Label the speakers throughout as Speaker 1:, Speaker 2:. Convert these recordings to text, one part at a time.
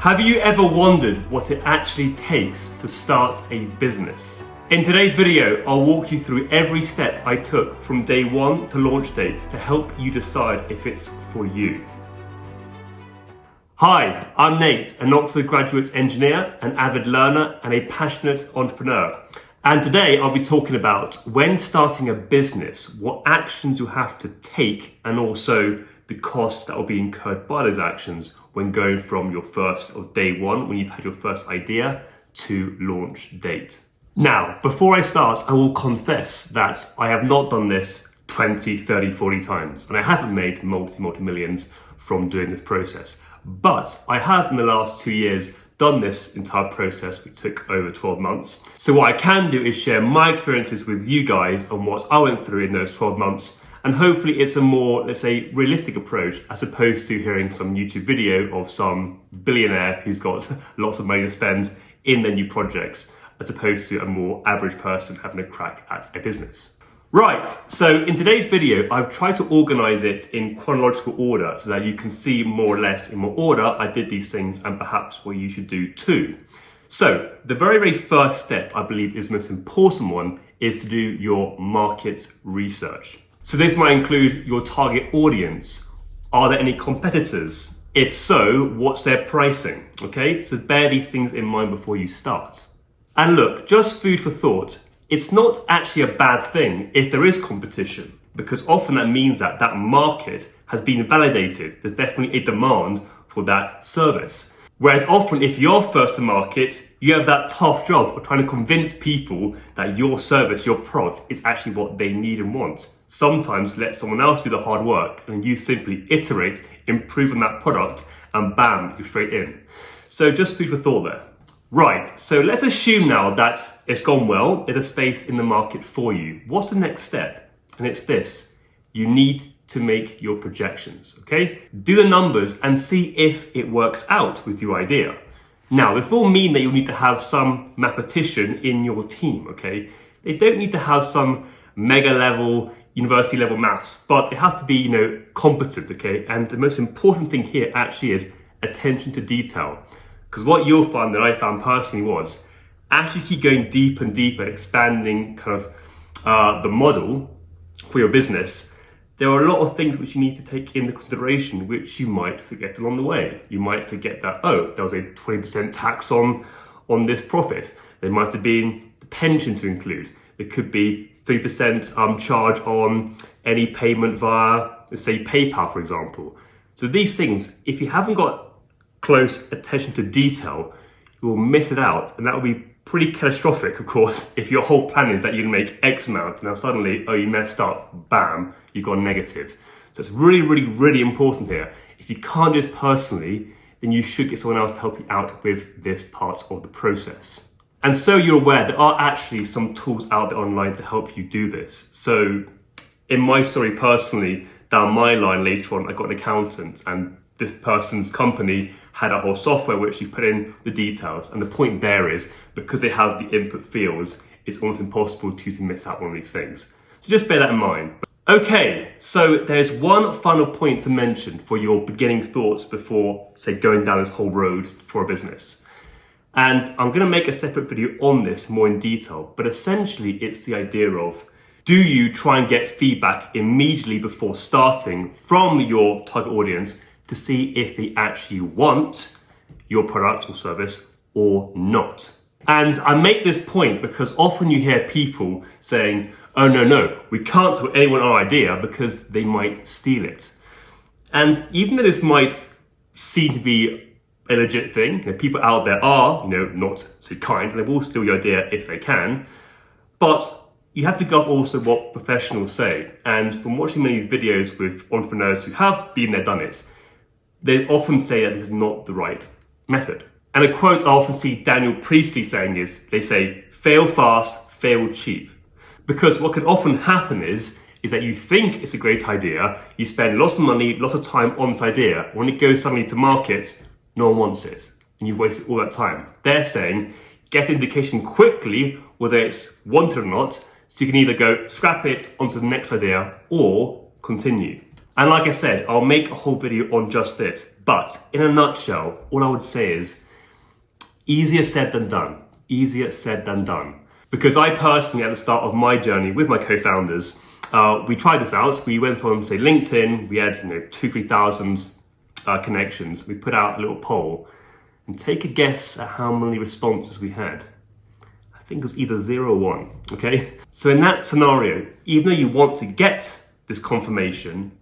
Speaker 1: Have you ever wondered what it actually takes to start a business? In today's video, I'll walk you through every step I took from day one to launch date to help you decide if it's for you. Hi, I'm Nate, an Oxford graduate engineer, an avid learner, and a passionate entrepreneur. And today I'll be talking about when starting a business, what actions you have to take, and also the costs that will be incurred by those actions when going from your first or day one, when you've had your first idea, to launch date. Now, before I start, I will confess that I have not done this 20, 30, 40 times, and I haven't made multi-millions from doing this process. But I have in the last 2 years done this entire process, which took over 12 months. So what I can do is share my experiences with you guys on what I went through in those 12 months. And hopefully it's a more, let's say, realistic approach as opposed to hearing some YouTube video of some billionaire who's got lots of money to spend in their new projects, as opposed to a more average person having a crack at a business. Right, so in today's video, I've tried to organize it in chronological order so that you can see more or less in what order I did these things and perhaps what you should do too. So the very first step, I believe is the most important one, is to do your market research. So this might include your target audience. Are there any competitors? If so, what's their pricing? Okay, so bear these things in mind before you start. And look, just food for thought, it's not actually a bad thing if there is competition, because often that means that that market has been validated. There's definitely a demand for that service. Whereas often if you're first to market, you have that tough job of trying to convince people that your service, your product is actually what they need and want. Sometimes let someone else do the hard work and you simply iterate, improve on that product, and bam, you're straight in. So just food for thought there. Right, so let's assume now that it's gone well, there's a space in the market for you. What's the next step? And it's this: you need to make your projections, okay? Do the numbers and see if it works out with your idea. Now, this will mean that you'll need to have some mathematician in your team, okay? They don't need to have some mega level, university level maths, but they have to be, competent, okay? And the most important thing here actually is attention to detail. Because what you'll find, that I found personally, was as you keep going deeper and deeper, expanding kind of the model for your business, there are a lot of things which you need to take into consideration, which you might forget along the way. You might forget that, oh, there was a 20% tax on this profit. There might have been the pension to include. There could be 3% charge on any payment via, let's say, PayPal, for example. So these things, if you haven't got close attention to detail, you will miss it out, and that will be pretty catastrophic, of course, if your whole plan is that you make X amount, now suddenly, oh, you messed up, bam, you got negative. So it's really important here. If you can't do this personally, then you should get someone else to help you out with this part of the process. And so you're aware, there are actually some tools out there online to help you do this. So in my story personally, down my line later on, I got an accountant, and this person's company had a whole software which you put in the details. And the point there is, because they have the input fields, it's almost impossible to miss out on these things. So just bear that in mind. Okay, so there's one final point to mention for your beginning thoughts before, say, going down this whole road for a business. And I'm gonna make a separate video on this more in detail, but essentially it's the idea of, do you try and get feedback immediately before starting from your target audience to see if they actually want your product or service or not? And I make this point because often you hear people saying, oh no, we can't tell anyone our idea because they might steal it. And even though this might seem to be a legit thing, people out there are, not so kind, and they will steal your idea if they can, but you have to go off also what professionals say. And from watching many of these videos with entrepreneurs who have been there, done it, they often say that this is not the right method. And a quote I often see Daniel Priestley saying is, they say, fail fast, fail cheap. Because what can often happen is that you think it's a great idea, you spend lots of money, lots of time on this idea. When it goes suddenly to market, no one wants it. And you've wasted all that time. They're saying, get indication quickly whether it's wanted or not, so you can either go scrap it onto the next idea or continue. And like I said, I'll make a whole video on just this. But in a nutshell, all I would say is easier said than done. Easier said than done. Because I personally, at the start of my journey with my co-founders, we tried this out. We went on, say, LinkedIn. We had 2,000-3,000 connections. We put out a little poll, and take a guess at how many responses we had. I think it was either 0 or 1. Okay. So in that scenario, even though you want to get this confirmation,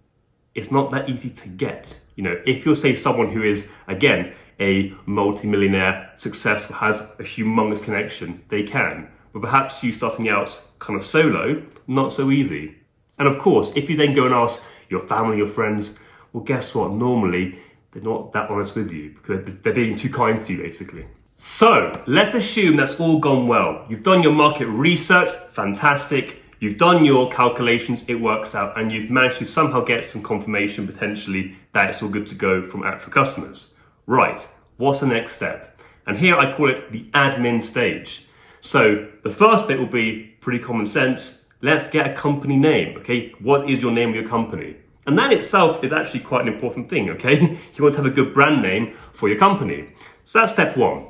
Speaker 1: it's not that easy to get. If you're, say, someone who is, again, a multi-millionaire, successful, has a humongous connection, they can. But perhaps you starting out kind of solo, not so easy. And of course, if you then go and ask your family, your friends, well, guess what? Normally, they're not that honest with you because they're being too kind to you, basically. So let's assume that's all gone well. You've done your market research, fantastic. You've done your calculations, it works out, and you've managed to somehow get some confirmation potentially that it's all good to go from actual customers. Right, what's the next step? And here I call it the admin stage. So the first bit will be pretty common sense. Let's get a company name, okay? What is your name of your company? And that itself is actually quite an important thing, okay? You want to have a good brand name for your company. So that's step 1.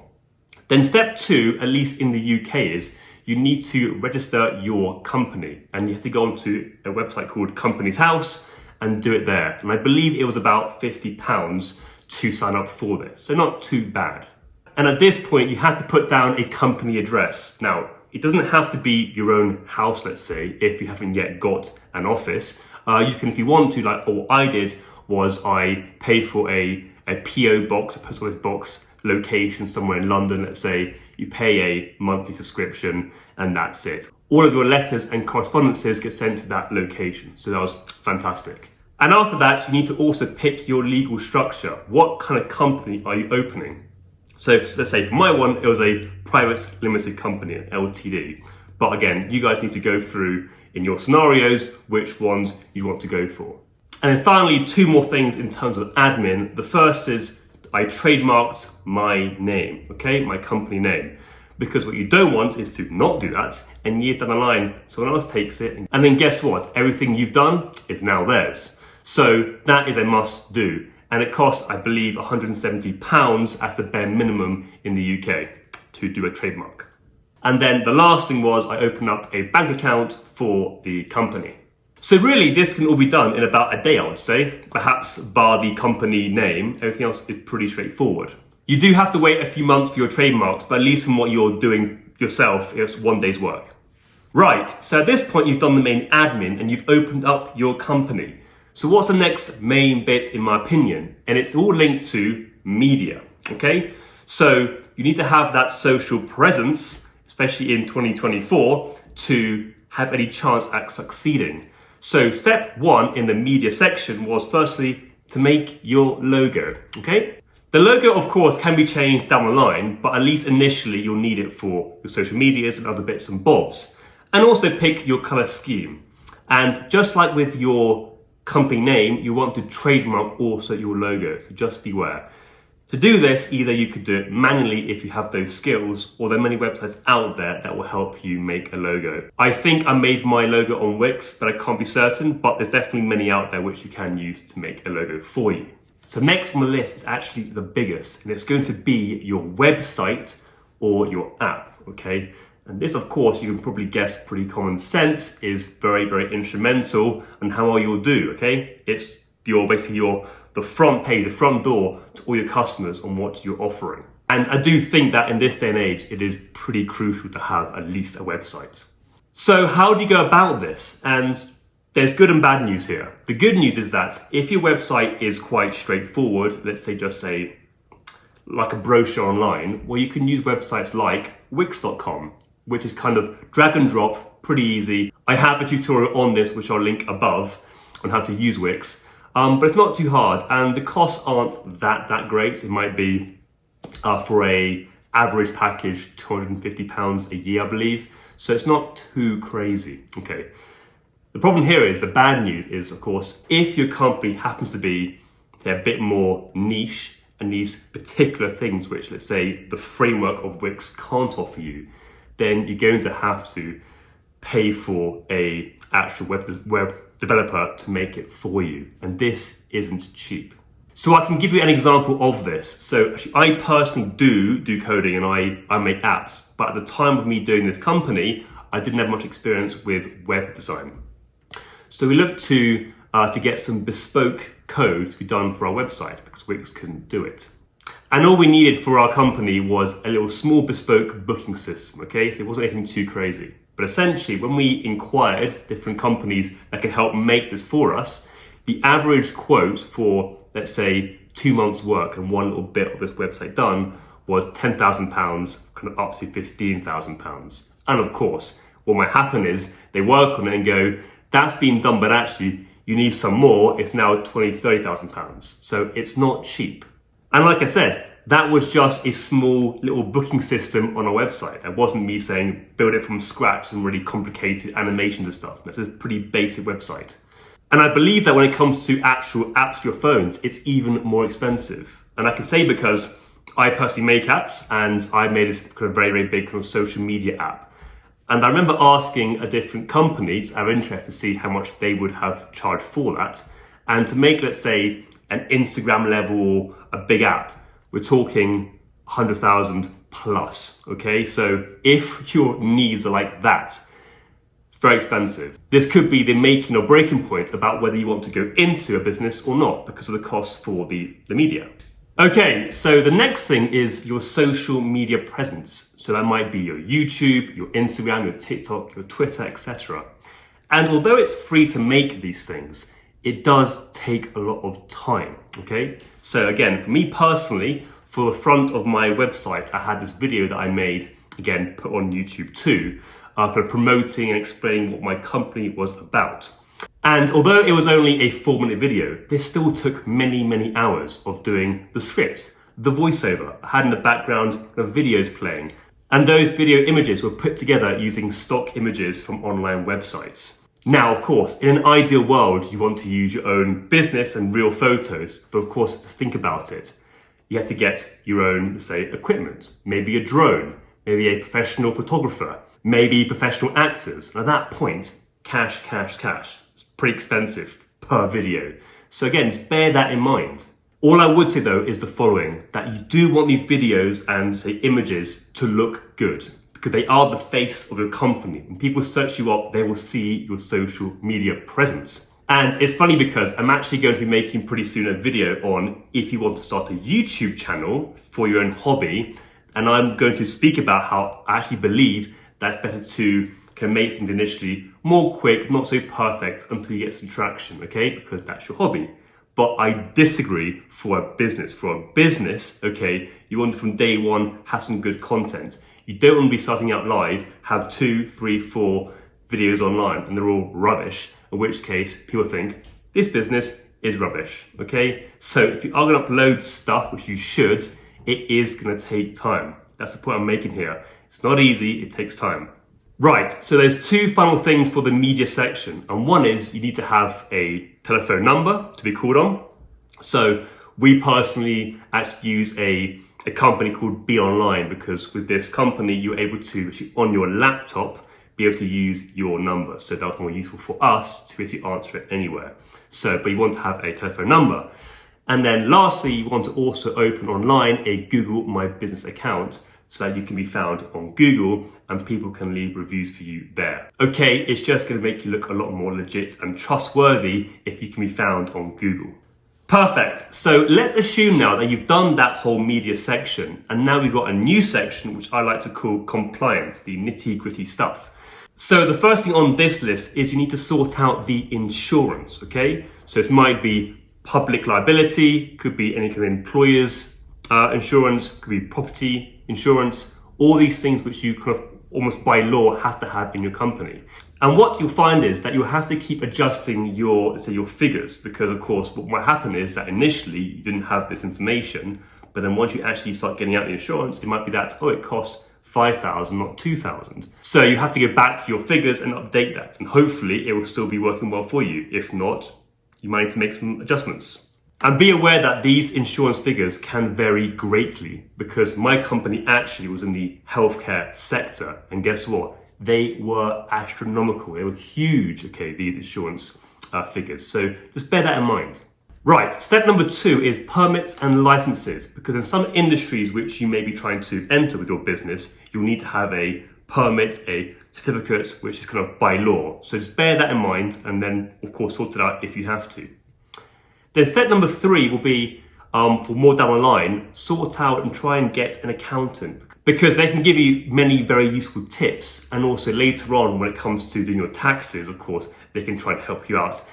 Speaker 1: Then step 2, at least in the UK, is you need to register your company, and you have to go onto a website called Companies House and do it there. And I believe it was about £50 to sign up for this, so not too bad. And at this point, you have to put down a company address. Now, it doesn't have to be your own house, let's say, if you haven't yet got an office. You can, if you want to, like what I did was I paid for a PO box, a post office box location somewhere in London. Let's say you pay a monthly subscription and that's it. All of your letters and correspondences get sent to that location. So that was fantastic. And after that, you need to also pick your legal structure. What kind of company are you opening? So let's say for my one, it was a private limited company, an LTD. But again, you guys need to go through in your scenarios which ones you want to go for. And then finally, 2 more things in terms of admin. The first is I trademarked my name, okay, my company name. Because what you don't want is to not do that, and years down the line, someone else takes it, and then guess what? Everything you've done is now theirs. So that is a must do. And it costs, I believe, £170 as the bare minimum in the UK to do a trademark. And then the last thing was I opened up a bank account for the company. So really, this can all be done in about a day, I would say. Perhaps bar the company name, everything else is pretty straightforward. You do have to wait a few months for your trademarks, but at least from what you're doing yourself, it's 1 day's work. Right, so at this point, you've done the main admin and you've opened up your company. So what's the next main bit, in my opinion? And it's all linked to media, okay? So you need to have that social presence, especially in 2024, to have any chance at succeeding. So step 1 in the media section was firstly to make your logo, okay? The logo, of course, can be changed down the line, but at least initially you'll need it for your social medias and other bits and bobs. And also pick your color scheme. And just like with your company name, you want to trademark also your logo, so just beware. To do this, either you could do it manually if you have those skills, or there are many websites out there that will help you make a logo. I think I made my logo on Wix, but I can't be certain, but there's definitely many out there which you can use to make a logo for you. So next on the list is actually the biggest, and it's going to be your website or your app, okay? And this, of course, you can probably guess pretty common sense, is very, very instrumental in how well you'll do, okay? It's the front page, the front door to all your customers on what you're offering. And I do think that in this day and age, it is pretty crucial to have at least a website. So how do you go about this? And there's good and bad news here. The good news is that if your website is quite straightforward, let's say just say like a brochure online, well, you can use websites like Wix.com, which is kind of drag and drop, pretty easy. I have a tutorial on this, which I'll link above, on how to use Wix. But it's not too hard, and the costs aren't that great. It might be for a average package, £250 a year, I believe. So it's not too crazy, okay? The problem here is, the bad news is, of course, if your company happens to be a bit more niche and these particular things, which let's say the framework of Wix can't offer you, then you're going to have to pay for a actual web developer to make it for you. And this isn't cheap. So I can give you an example of this. So actually, I personally do coding and I make apps, but at the time of me doing this company, I didn't have much experience with web design. So we looked to get some bespoke code to be done for our website because Wix couldn't do it. And all we needed for our company was a little small bespoke booking system, okay? So it wasn't anything too crazy. But essentially, when we inquired different companies that could help make this for us, the average quote for, let's say, 2 months work and one little bit of this website done was £10,000, kind of up to £15,000. And of course, what might happen is they work on it and go, that's been done, but actually you need some more. It's now £20,000, £30,000. So it's not cheap. And like I said, that was just a small little booking system on our website. That wasn't me saying build it from scratch and really complicated animations and stuff. That's a pretty basic website. And I believe that when it comes to actual apps for your phones, it's even more expensive. And I can say because I personally make apps and I made this kind of very, very big kind of social media app. And I remember asking a different companies out of interest to see how much they would have charged for that. And to make, let's say, an Instagram level, a big app, we're talking 100,000 plus, okay? So if your needs are like that, it's very expensive. This could be the making or breaking point about whether you want to go into a business or not because of the cost for the media. Okay, so the next thing is your social media presence. So that might be your YouTube, your Instagram, your TikTok, your Twitter, etc. And although it's free to make these things, it does take a lot of time, okay? So again, for me personally, for the front of my website, I had this video that I made, again, put on YouTube too, for promoting and explaining what my company was about. And although it was only a 4-minute video, this still took many, many hours of doing the script, the voiceover. I had in the background videos playing, and those video images were put together using stock images from online websites. Now, of course, in an ideal world, you want to use your own business and real photos, but of course, to think about it, you have to get your own, say, equipment, maybe a drone, maybe a professional photographer, maybe professional actors. And at that point, cash. It's pretty expensive per video. So again, just bear that in mind. All I would say though is the following, that you do want these videos and say images to look good because they are the face of your company. When people search you up, they will see your social media presence. And it's funny because I'm actually going to be making pretty soon a video on if you want to start a YouTube channel for your own hobby. And I'm going to speak about how I actually believe that's better to can make things initially more quick, not so perfect until you get some traction, okay? Because that's your hobby. But I disagree for a business. For a business, okay, you want from day one have some good content. You don't want to be starting out live, have 2, 3, 4 videos online and they're all rubbish, in which case people think this business is rubbish, okay? So if you are going to upload stuff, which you should, it is going to take time. That's the point I'm making here. It's not easy, it takes time. Right, so there's 2 final things for the media section. And one is you need to have a telephone number to be called on. So we personally actually use a company called Be Online because with this company, you're able to actually on your laptop, be able to use your number. So that was more useful for us to basically answer it anywhere. So, but you want to have a telephone number. And then lastly, you want to also open online a Google My Business account so that you can be found on Google and people can leave reviews for you there. Okay, it's just going to make you look a lot more legit and trustworthy if you can be found on Google. Perfect. So let's assume now that you've done that whole media section and now we've got a new section which I like to call compliance, the nitty-gritty stuff. So the first thing on this list is you need to sort out the insurance, okay? So this might be public liability, could be any kind of employer's insurance, could be property insurance, all these things which you kind of almost by law have to have in your company. And what you'll find is that you'll have to keep adjusting your, let's say, your figures because of course what might happen is that initially you didn't have this information, but then once you actually start getting out the insurance, it might be that, oh, it costs 5,000, not 2,000. So you have to go back to your figures and update that. And hopefully it will still be working well for you. If not, you might need to make some adjustments. And be aware that these insurance figures can vary greatly because my company actually was in the healthcare sector. And guess what? They were astronomical. They were huge, okay, these insurance figures. So just bear that in mind. Right, step number 2 is permits and licenses, because in some industries which you may be trying to enter with your business, you'll need to have a permit, a certificate, which is kind of by law. So just bear that in mind, and then of course sort it out if you have to. Then step number 3 will be, for more down the line, sort out and try and get an accountant, because they can give you many very useful tips, and also later on when it comes to doing your taxes, of course, they can try and help you out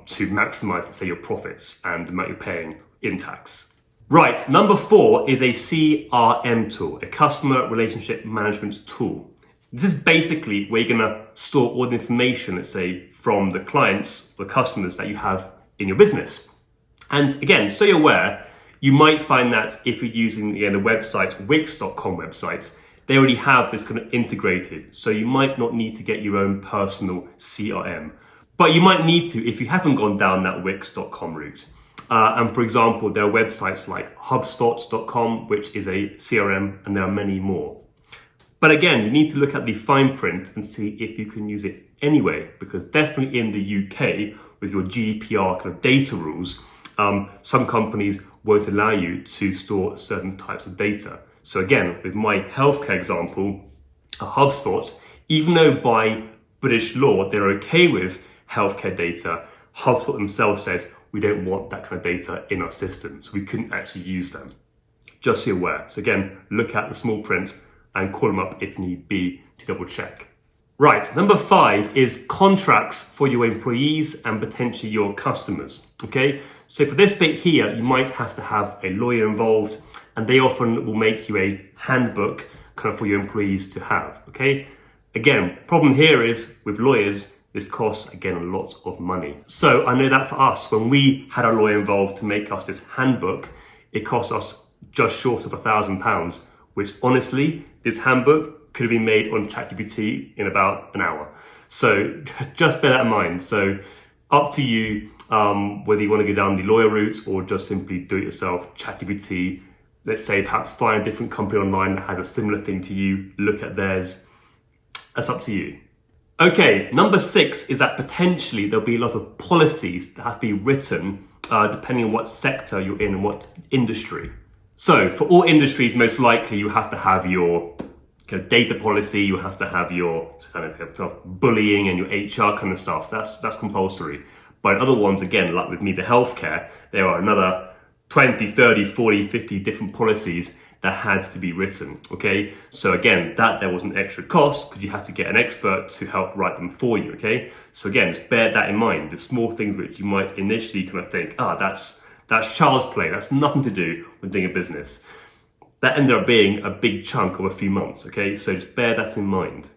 Speaker 1: to maximize, let's say, your profits and the amount you're paying in tax. Right, number 4 is a CRM tool, a customer relationship management tool. This is basically where you're gonna store all the information, let's say, from the clients or customers that you have in your business. And again, so you're aware, you might find that if you're using the website, Wix.com website, they already have this kind of integrated. So you might not need to get your own personal CRM. But you might need to if you haven't gone down that Wix.com route. And for example, there are websites like HubSpot.com, which is a CRM, and there are many more. But again, you need to look at the fine print and see if you can use it anyway, because definitely in the UK, with your GDPR kind of data rules, some companies won't allow you to store certain types of data. So again, with my healthcare example, HubSpot, even though by British law they're okay with healthcare data, HubSpot themselves said we don't want that kind of data in our system, so we couldn't actually use them. Just so you're aware. So again, look at the small print and call them up if need be to double check. Right, number 5 is contracts for your employees and potentially your customers, okay? So for this bit here, you might have to have a lawyer involved, and they often will make you a handbook kind of for your employees to have, okay? Again, problem here is with lawyers, this costs, again, a lot of money. So I know that for us, when we had a lawyer involved to make us this handbook, it cost us just short of £1,000, which honestly, this handbook could have been made on ChatGPT in about an hour. So just bear that in mind. So up to you whether you want to go down the lawyer route or just simply do it yourself, ChatGPT. Let's say perhaps find a different company online that has a similar thing to you, look at theirs. That's up to you. Okay, number 6 is that potentially there'll be a lot of policies that have to be written depending on what sector you're in and what industry. So for all industries, most likely you have to have your kind of data policy, you have to have your bullying and your HR kind of stuff. That's compulsory. But in other ones, again, like with me, the healthcare, there are another 20, 30, 40, 50 different policies that had to be written, okay? So again, there was an extra cost because you had to get an expert to help write them for you, okay? So again, just bear that in mind. The small things which you might initially kind of think, that's child's play, that's nothing to do with doing a business. That ended up being a big chunk of a few months, okay? So just bear that in mind.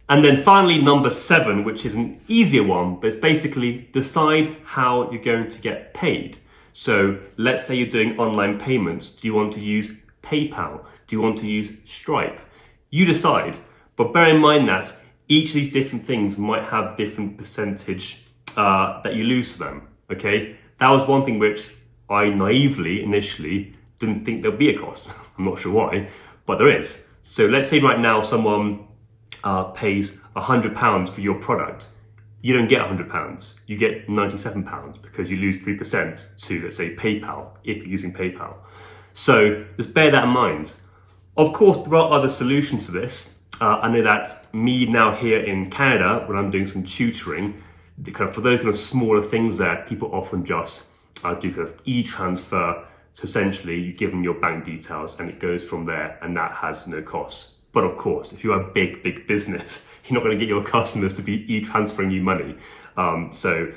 Speaker 1: And then finally, number 7, which is an easier one, but it's basically decide how you're going to get paid. So let's say you're doing online payments. Do you want to use PayPal? Do you want to use Stripe? You decide, but bear in mind that each of these different things might have different percentage that you lose to them, okay? That was one thing which I naively initially didn't think there'd be a cost. I'm not sure why, but there is. So let's say right now someone pays £100 for your product. You don't get £100, you get £97 because you lose 3% to, let's say, PayPal, if you're using PayPal. So just bear that in mind. Of course, there are other solutions to this. I know that me now here in Canada, when I'm doing some tutoring, for those kind of smaller things there, people often just do kind of e-transfer. So essentially, you give them your bank details and it goes from there, and that has no cost. But of course, if you're a big business, you're not going to get your customers to be e-transferring you money. So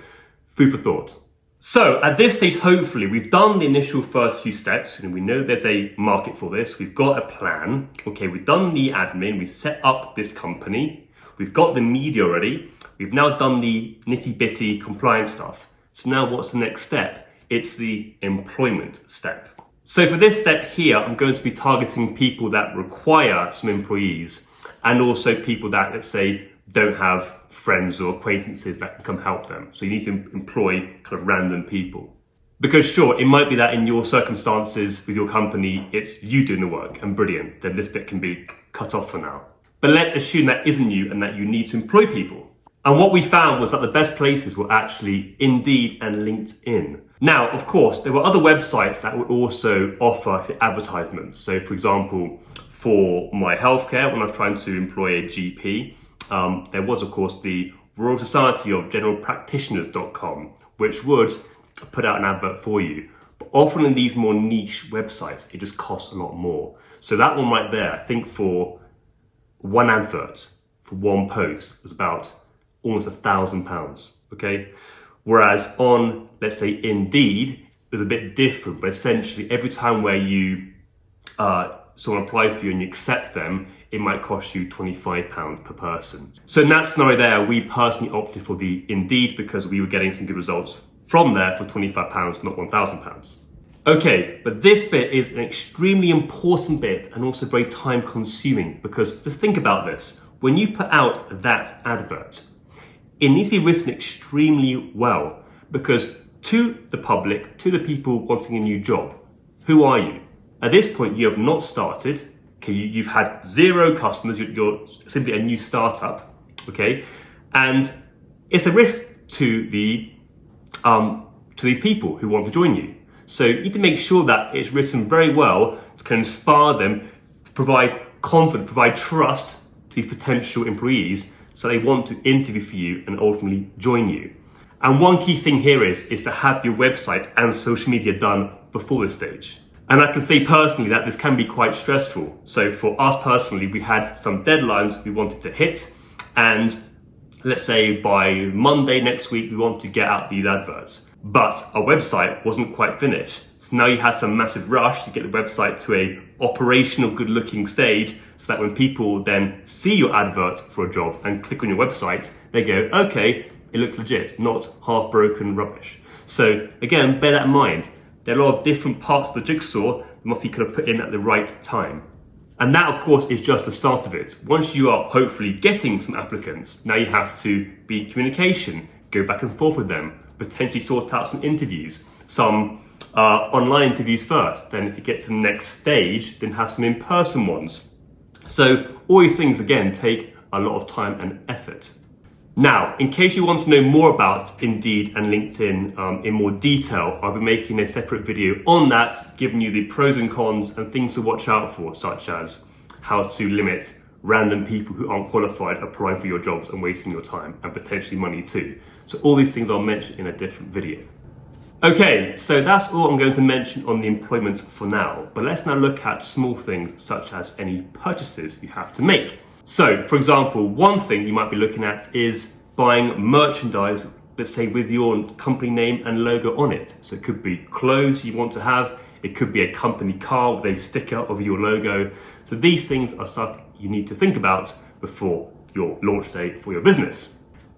Speaker 1: food for thought. So at this stage, hopefully we've done the initial first few steps and we know there's a market for this. We've got a plan. Okay, we've done the admin, we've set up this company. We've got the media already. We've now done the nitty-bitty compliance stuff. So now what's the next step? It's the employment step. So for this step here, I'm going to be targeting people that require some employees and also people that, let's say, don't have friends or acquaintances that can come help them. So you need to employ kind of random people. Because sure, it might be that in your circumstances with your company, it's you doing the work and brilliant, then this bit can be cut off for now. But let's assume that isn't you and that you need to employ people. And what we found was that the best places were actually Indeed and LinkedIn. Now, of course, there were other websites that would also offer advertisements. So for example, for my healthcare, when I was trying to employ a GP, there was of course the Royal Society of General Practitioners.com, which would put out an advert for you. But often in these more niche websites, it just costs a lot more. So that one right there, I think for one advert, for one post, was about almost £1,000, okay? Whereas on, let's say, Indeed, it was a bit different, but essentially every time where you, someone applies for you and you accept them, it might cost you £25 per person. So in that scenario there, we personally opted for the Indeed because we were getting some good results from there for £25, not £1,000. Okay, but this bit is an extremely important bit and also very time consuming, because just think about this. When you put out that advert, it needs to be written extremely well, because to the public, to the people wanting a new job, who are you? At this point, you have not started, okay, you've had 0 customers, you're simply a new startup, okay? And it's a risk to these people who want to join you. So you need to make sure that it's written very well to kind of inspire them, provide confidence, provide trust to these potential employees, so they want to interview for you and ultimately join you. And one key thing here is to have your website and social media done before this stage. And I can say personally that this can be quite stressful. So for us personally, we had some deadlines we wanted to hit, and let's say by Monday next week, we want to get out these adverts. But our website wasn't quite finished. So now you had some massive rush to get the website to a operational, good looking stage, so that when people then see your advert for a job and click on your website, they go, okay, it looks legit, not half broken rubbish. So again, bear that in mind. There are a lot of different parts of the jigsaw that must be kind of put in at the right time. And that, of course, is just the start of it. Once you are hopefully getting some applicants, now you have to be in communication, go back and forth with them, potentially sort out some interviews, some online interviews first. Then if you get to the next stage, then have some in-person ones. So all these things, again, take a lot of time and effort. Now, in case you want to know more about Indeed and LinkedIn in more detail, I'll be making a separate video on that, giving you the pros and cons and things to watch out for, such as how to limit random people who aren't qualified applying for your jobs and wasting your time and potentially money too. So all these things I'll mention in a different video. Okay, so that's all I'm going to mention on the employment for now, but let's now look at small things such as any purchases you have to make. So, for example, one thing you might be looking at is buying merchandise, let's say with your company name and logo on it. So it could be clothes you want to have, it could be a company car with a sticker of your logo. So these things are stuff you need to think about before your launch day for your business.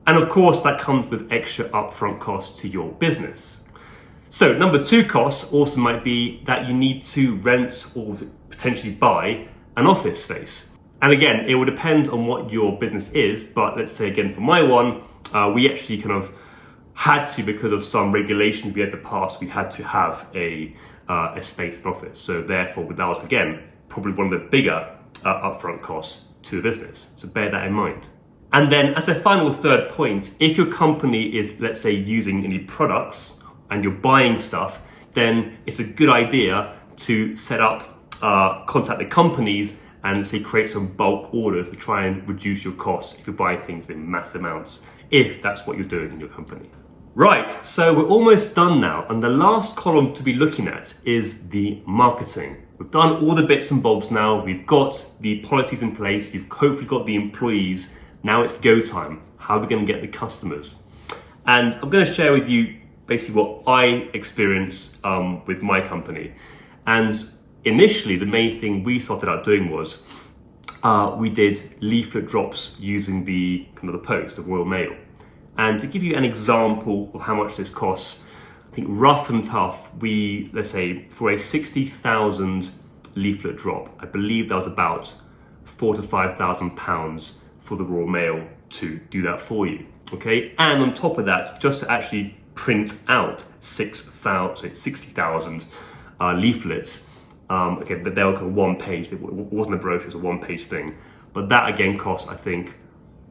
Speaker 1: And of course, that comes with extra upfront costs to your business. So number 2 costs also might be that you need to rent or potentially buy an office space. And again, it will depend on what your business is, but let's say again for my one, we actually kind of had to, because of some regulations we had to pass, we had to have a space and office. So therefore, that was again, probably one of the bigger upfront costs to the business. So bear that in mind. And then as a final third point, if your company is, let's say, using any products and you're buying stuff, then it's a good idea to set up, contact the companies and say create some bulk orders to try and reduce your costs if you're buying things in mass amounts, if that's what you're doing in your company. Right, so we're almost done now, and the last column to be looking at is the marketing. We've done all the bits and bobs now, we've got the policies in place, you've hopefully got the employees, now it's go time. How are we going to get the customers? And I'm going to share with you basically what I experienced with my company. And initially, the main thing we started out doing was we did leaflet drops using the kind of the post of Royal Mail. And to give you an example of how much this costs, I think rough and tough, let's say for a 60,000 leaflet drop, I believe that was about £4,000 to £5,000 for the Royal Mail to do that for you. Okay, and on top of that, just to actually print out 60,000 leaflets. Okay, but they were kind of one page. It wasn't a brochure; it was a one-page thing. But that again cost, I think,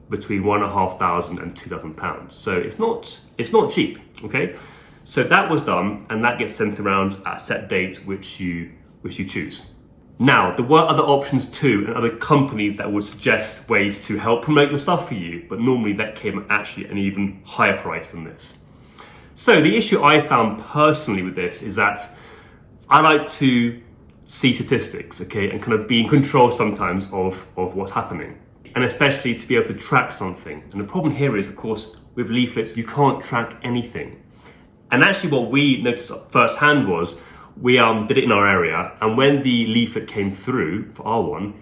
Speaker 1: between £1,500 and £2,000. So it's not cheap, okay? So that was done, and that gets sent around at a set date which you choose. Now, there were other options too, and other companies that would suggest ways to help promote your stuff for you, but normally that came actually at an even higher price than this. So the issue I found personally with this is that I like to see statistics, okay, and kind of be in control sometimes of what's happening, and especially to be able to track something. And the problem here is, of course, with leaflets, you can't track anything. And actually what we noticed firsthand was, we did it in our area, and when the leaflet came through for our one,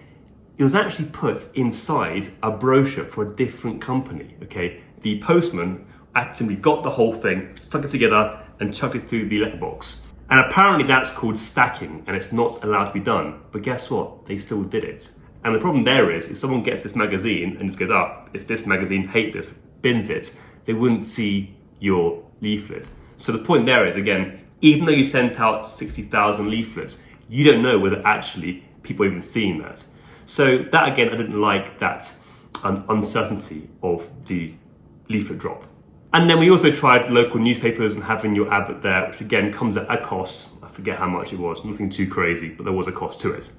Speaker 1: it was actually put inside a brochure for a different company, okay? The postman actually got the whole thing, stuck it together, and chucked it through the letterbox. And apparently that's called stacking, and it's not allowed to be done. But guess what? They still did it. And the problem there is, if someone gets this magazine and just goes, it's this magazine, hate this, bins it, they wouldn't see your leaflet. So the point there is, again, even though you sent out 60,000 leaflets, you don't know whether actually people are even seeing that. So that, again, I didn't like that uncertainty of the leaflet drop. And then we also tried local newspapers and having your advert there, which again comes at a cost. I forget how much it was, nothing too crazy, but there was a cost to it.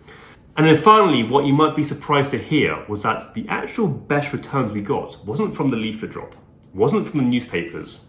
Speaker 1: And then finally, what you might be surprised to hear was that the actual best returns we got wasn't from the leaflet drop, wasn't from the newspapers.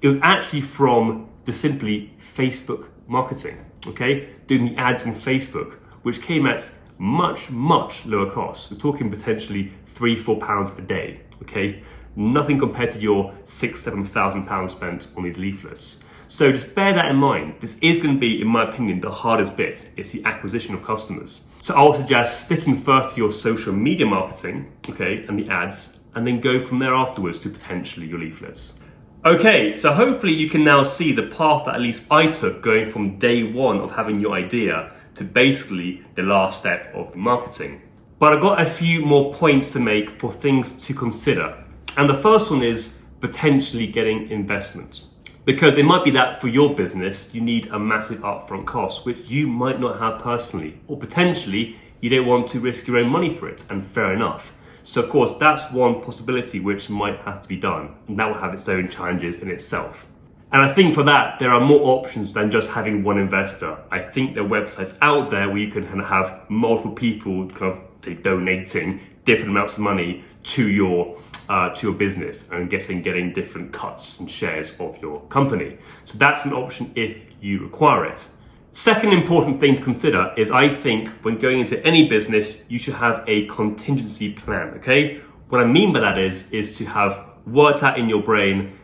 Speaker 1: It was actually from just simply Facebook marketing, okay? Doing the ads on Facebook, which came at much, much lower cost. We're talking potentially £3-4 a day, okay? Nothing compared to your £6,000-7,000 spent on these leaflets. So just bear that in mind. This is going to be, in my opinion, the hardest bit. It's the acquisition of customers. So I'll suggest sticking first to your social media marketing, okay, and the ads, and then go from there afterwards to potentially your leaflets. Okay, so hopefully you can now see the path that at least I took going from day one of having your idea to basically the last step of the marketing. But I've got a few more points to make for things to consider. And the first one is potentially getting investment. Because it might be that for your business, you need a massive upfront cost, which you might not have personally, or potentially you don't want to risk your own money for it, and fair enough. So of course, that's one possibility which might have to be done, and that will have its own challenges in itself. And I think for that, there are more options than just having one investor. I think there are websites out there where you can kind of have multiple people kind of donating different amounts of money to your business, and getting different cuts and shares of your company. So that's an option if you require it. Second important thing to consider is, I think when going into any business, you should have a contingency plan, okay? What I mean by that is to have worked out in your brain,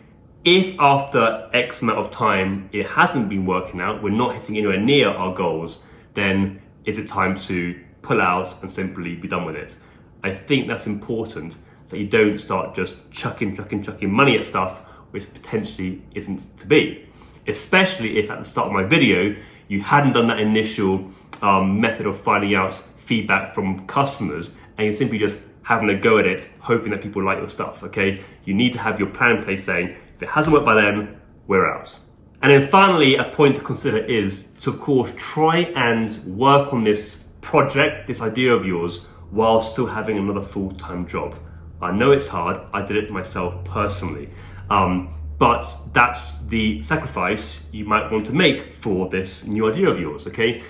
Speaker 1: if after X amount of time it hasn't been working out, we're not hitting anywhere near our goals, then is it time to pull out and simply be done with it? I think that's important, so you don't start just chucking money at stuff which potentially isn't to be. Especially if at the start of my video, you hadn't done that initial method of finding out feedback from customers, and you're simply just having a go at it, hoping that people like your stuff, okay? You need to have your plan in place saying, if it hasn't worked by then, we're out. And then finally, a point to consider is to, of course, try and work on this project, this idea of yours, while still having another full-time job. I know it's hard, I did it myself personally, but that's the sacrifice you might want to make for this new idea of yours, okay?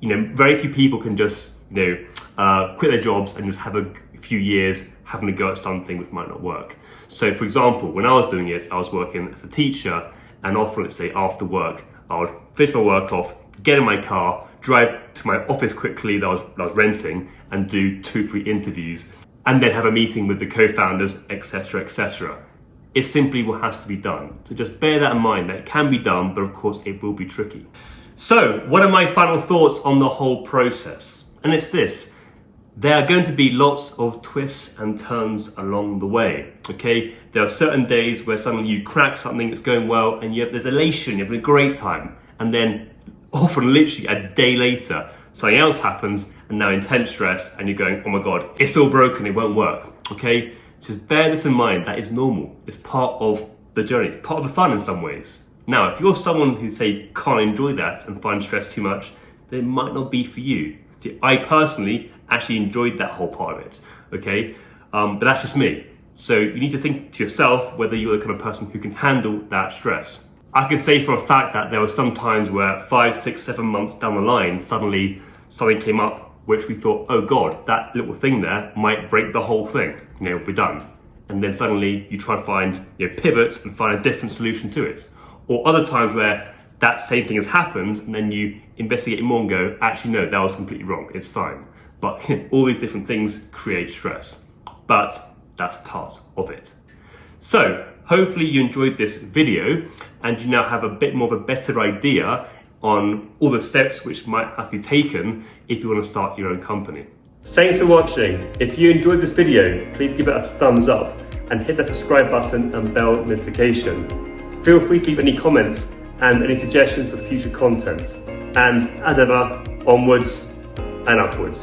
Speaker 1: You know, very few people can just, quit their jobs and just have a few years having to go at something which might not work. So for example, when I was doing it, I was working as a teacher, and often, let's say after work, I would finish my work off, get in my car, drive to my office quickly that I was renting, and do 2-3 interviews, and then have a meeting with the co-founders, etc., etc. It simply what has to be done. So just bear that in mind, that it can be done, but of course it will be tricky. So what are my final thoughts on the whole process? And it's this: there are going to be lots of twists and turns along the way, okay? There are certain days where suddenly you crack something that's going well, and there's elation, you're having a great time, and then often literally a day later, something else happens, and now intense stress, and you're going, oh my God, it's still broken, it won't work, okay? Just bear this in mind, that is normal. It's part of the journey, it's part of the fun in some ways. Now, if you're someone who, say, can't enjoy that and finds stress too much, then it might not be for you. See, I personally actually enjoyed that whole part of it, okay? But that's just me. So you need to think to yourself whether you're the kind of person who can handle that stress. I can say for a fact that there were some times where 5, 6, 7 months down the line, suddenly something came up which we thought, oh God, that little thing there might break the whole thing. We're done. And then suddenly you try and find pivots and find a different solution to it. Or other times where that same thing has happened and then you investigate more and go, actually no, that was completely wrong, it's fine. But all these different things create stress. But that's part of it. So hopefully you enjoyed this video and you now have a bit more of a better idea on all the steps which might have to be taken if you want to start your own company. Thanks for watching. If you enjoyed this video, please give it a thumbs up and hit the subscribe button and bell notification. Feel free to leave any comments and any suggestions for future content. And as ever, onwards and upwards.